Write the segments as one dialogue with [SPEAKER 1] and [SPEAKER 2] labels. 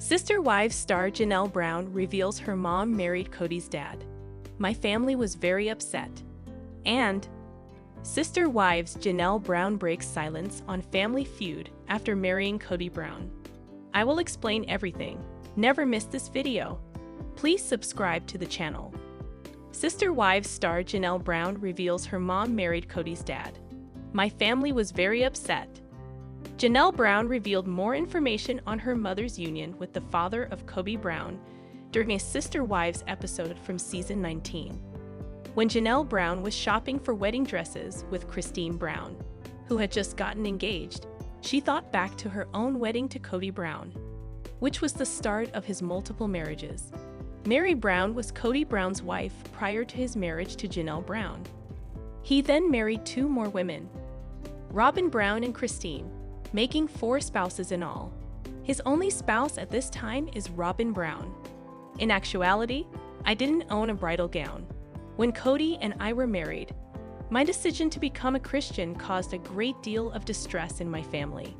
[SPEAKER 1] Sister Wives star Janelle Brown reveals her mom married Kody's dad. My family was very upset. And Sister Wives Janelle Brown breaks silence on family feud after marrying Kody Brown. I will explain everything. Never miss this video. Please subscribe to the channel. Sister Wives star Janelle Brown reveals her mom married Kody's dad. My family was very upset. Janelle Brown revealed more information on her mother's union with the father of Kody Brown during a Sister Wives episode from season 19. When Janelle Brown was shopping for wedding dresses with Christine Brown, who had just gotten engaged, she thought back to her own wedding to Kody Brown, which was the start of his multiple marriages. Mary Brown was Kody Brown's wife prior to his marriage to Janelle Brown. He then married two more women, Robin Brown and Christine, making 4 spouses in all. His only spouse at this time is Robin Brown. In actuality, I didn't own a bridal gown. When Kody and I were married, my decision to become a Christian caused a great deal of distress in my family.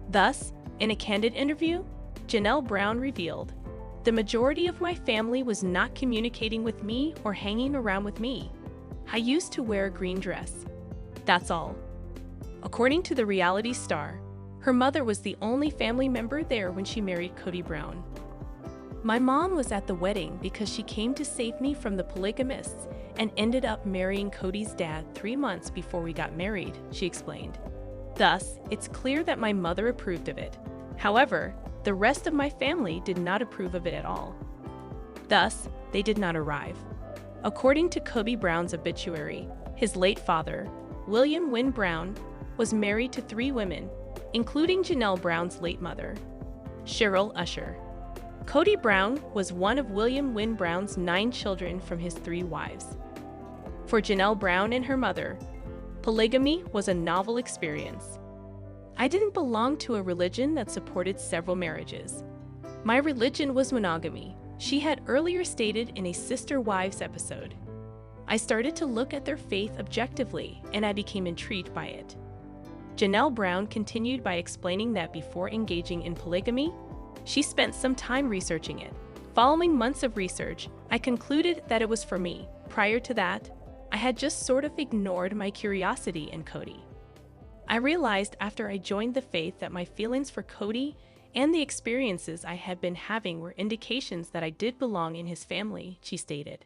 [SPEAKER 1] Thus, in a candid interview, Janelle Brown revealed, "The majority of my family was not communicating with me or hanging around with me. I used to wear a green dress. That's all." According to the reality star, her mother was the only family member there when she married Kody Brown. "My mom was at the wedding because she came to save me from the polygamists and ended up marrying Kody's dad 3 months before we got married," she explained. Thus, it's clear that my mother approved of it. However, the rest of my family did not approve of it at all. Thus, they did not arrive. According to Kody Brown's obituary, his late father, William Wynn Brown, was married to 3 women, including Janelle Brown's late mother, Cheryl Usher. Kody Brown was one of William Wynn Brown's 9 children from his 3 wives. For Janelle Brown and her mother, polygamy was a novel experience. "I didn't belong to a religion that supported several marriages. My religion was monogamy," she had earlier stated in a Sister Wives episode. "I started to look at their faith objectively, and I became intrigued by it." Janelle Brown continued by explaining that before engaging in polygamy, she spent some time researching it. "Following months of research, I concluded that it was for me. Prior to that, I had just sort of ignored my curiosity in Kody. I realized after I joined the faith that my feelings for Kody and the experiences I had been having were indications that I did belong in his family," she stated.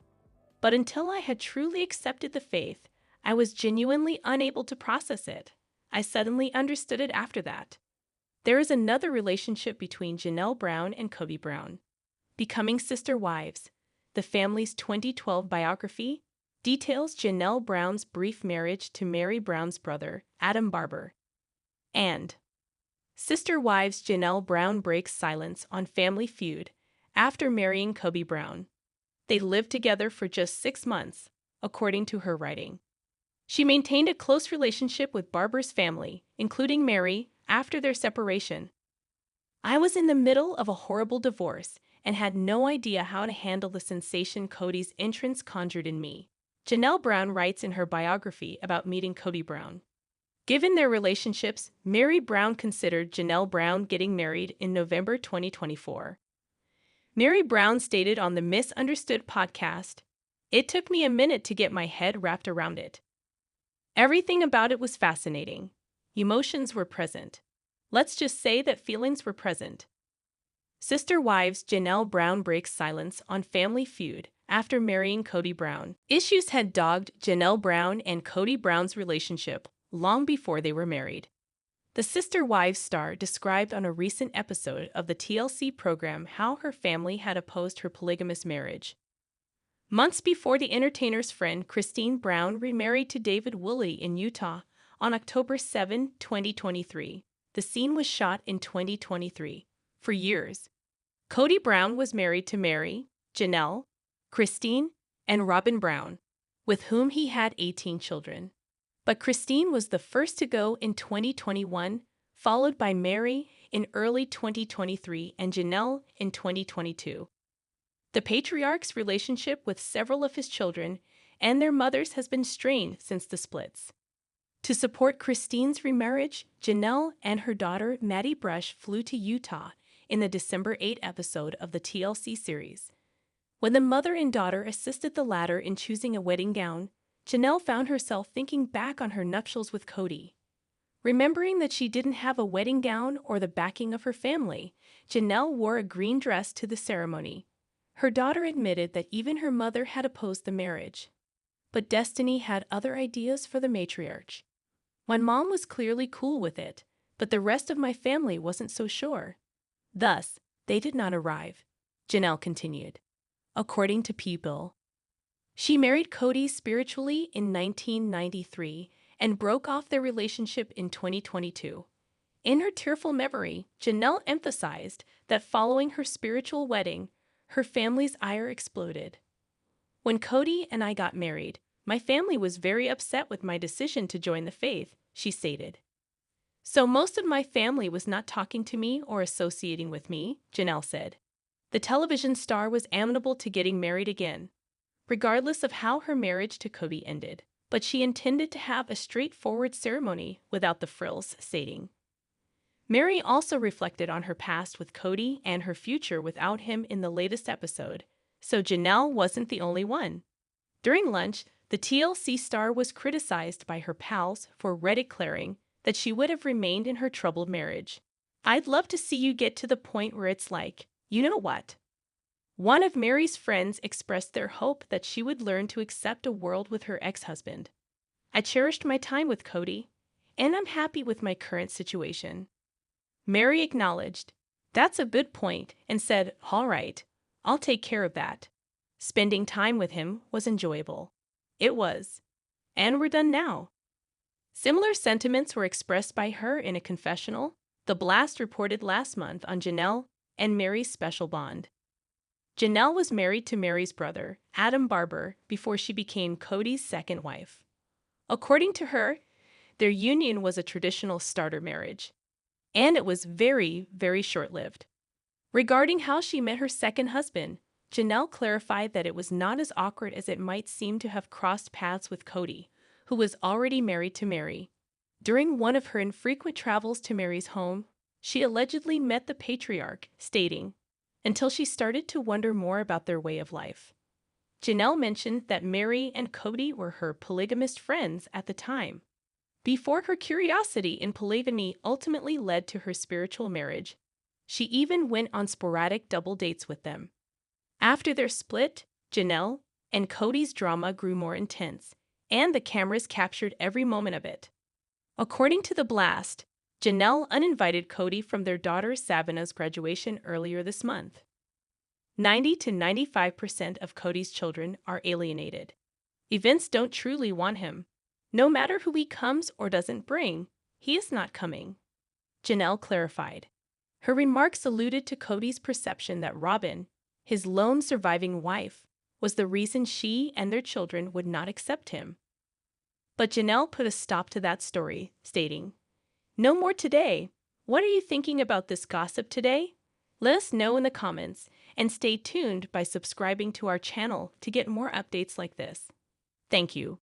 [SPEAKER 1] "But until I had truly accepted the faith, I was genuinely unable to process it. I suddenly understood it after that." There is another relationship between Janelle Brown and Kody Brown. Becoming Sister Wives, the family's 2012 biography, details Janelle Brown's brief marriage to Mary Brown's brother, Adam Barber. And Sister Wives Janelle Brown breaks silence on family feud after marrying Kody Brown. They lived together for just 6 months, according to her writing. She maintained a close relationship with Barber's family, including Mary, after their separation. "I was in the middle of a horrible divorce and had no idea how to handle the sensation Kody's entrance conjured in me," Janelle Brown writes in her biography about meeting Kody Brown. Given their relationships, Mary Brown considered Janelle Brown getting married in November 2024. Mary Brown stated on the Misunderstood podcast, "It took me a minute to get my head wrapped around it. Everything about it was fascinating. Emotions were present. Let's just say that feelings were present." Sister Wives Janelle Brown breaks silence on family feud after marrying Kody Brown. Issues had dogged Janelle Brown and Kody Brown's relationship long before they were married. The Sister Wives star described on a recent episode of the TLC program how her family had opposed her polygamous marriage. Months before the entertainer's friend Christine Brown remarried to David Woolley in Utah on October 7, 2023. The scene was shot in 2023. For years, Kody Brown was married to Mary, Janelle, Christine, and Robin Brown, with whom he had 18 children. But Christine was the first to go in 2021, followed by Mary in early 2023 and Janelle in 2022. The patriarch's relationship with several of his children and their mothers has been strained since the splits. To support Christine's remarriage, Janelle and her daughter Maddie Brush flew to Utah in the December 8 episode of the TLC series. When the mother and daughter assisted the latter in choosing a wedding gown, Janelle found herself thinking back on her nuptials with Kody. Remembering that she didn't have a wedding gown or the backing of her family, Janelle wore a green dress to the ceremony. Her daughter admitted that even her mother had opposed the marriage. But Destiny had other ideas for the matriarch. My mom was clearly cool with it, but the rest of my family wasn't so sure. Thus, they did not arrive, Janelle continued. According to People, she married Kody spiritually in 1993 and broke off their relationship in 2022. In her tearful memory, Janelle emphasized that following her spiritual wedding, her family's ire exploded. When Kody and I got married, my family was very upset with my decision to join the faith, she stated. So most of my family was not talking to me or associating with me, Janelle said. The television star was amenable to getting married again, regardless of how her marriage to Kody ended, but she intended to have a straightforward ceremony without the frills, stating. Mary also reflected on her past with Kody and her future without him in the latest episode, so Janelle wasn't the only one. During lunch, the TLC star was criticized by her pals for declaring that she would have remained in her troubled marriage. I'd love to see you get to the point where it's like, you know what? One of Mary's friends expressed their hope that she would learn to accept a world with her ex-husband. I cherished my time with Kody, and I'm happy with my current situation. Mary acknowledged, that's a good point, and said, all right, I'll take care of that. Spending time with him was enjoyable. It was. And we're done now. Similar sentiments were expressed by her in a confessional The Blast reported last month on Janelle and Mary's special bond. Janelle was married to Mary's brother, Adam Barber, before she became Kody's second wife. According to her, their union was a traditional starter marriage, and it was very, very short-lived. Regarding how she met her second husband, Janelle clarified that it was not as awkward as it might seem to have crossed paths with Kody, who was already married to Mary. During one of her infrequent travels to Mary's home, she allegedly met the patriarch, stating, until she started to wonder more about their way of life. Janelle mentioned that Mary and Kody were her polygamist friends at the time, before her curiosity in polygamy ultimately led to her spiritual marriage. She even went on sporadic double dates with them. After their split, Janelle and Kody's drama grew more intense, and the cameras captured every moment of it. According to The Blast, Janelle uninvited Kody from their daughter Savannah's graduation earlier this month. 90 to 95% of Kody's children are alienated. Events don't truly want him. No matter who he comes or doesn't bring, he is not coming, Janelle clarified. Her remarks alluded to Kody's perception that Robin, his lone surviving wife, was the reason she and their children would not accept him. But Janelle put a stop to that story, stating, no more today. What are you thinking about this gossip today? Let us know in the comments, and stay tuned by subscribing to our channel to get more updates like this. Thank you.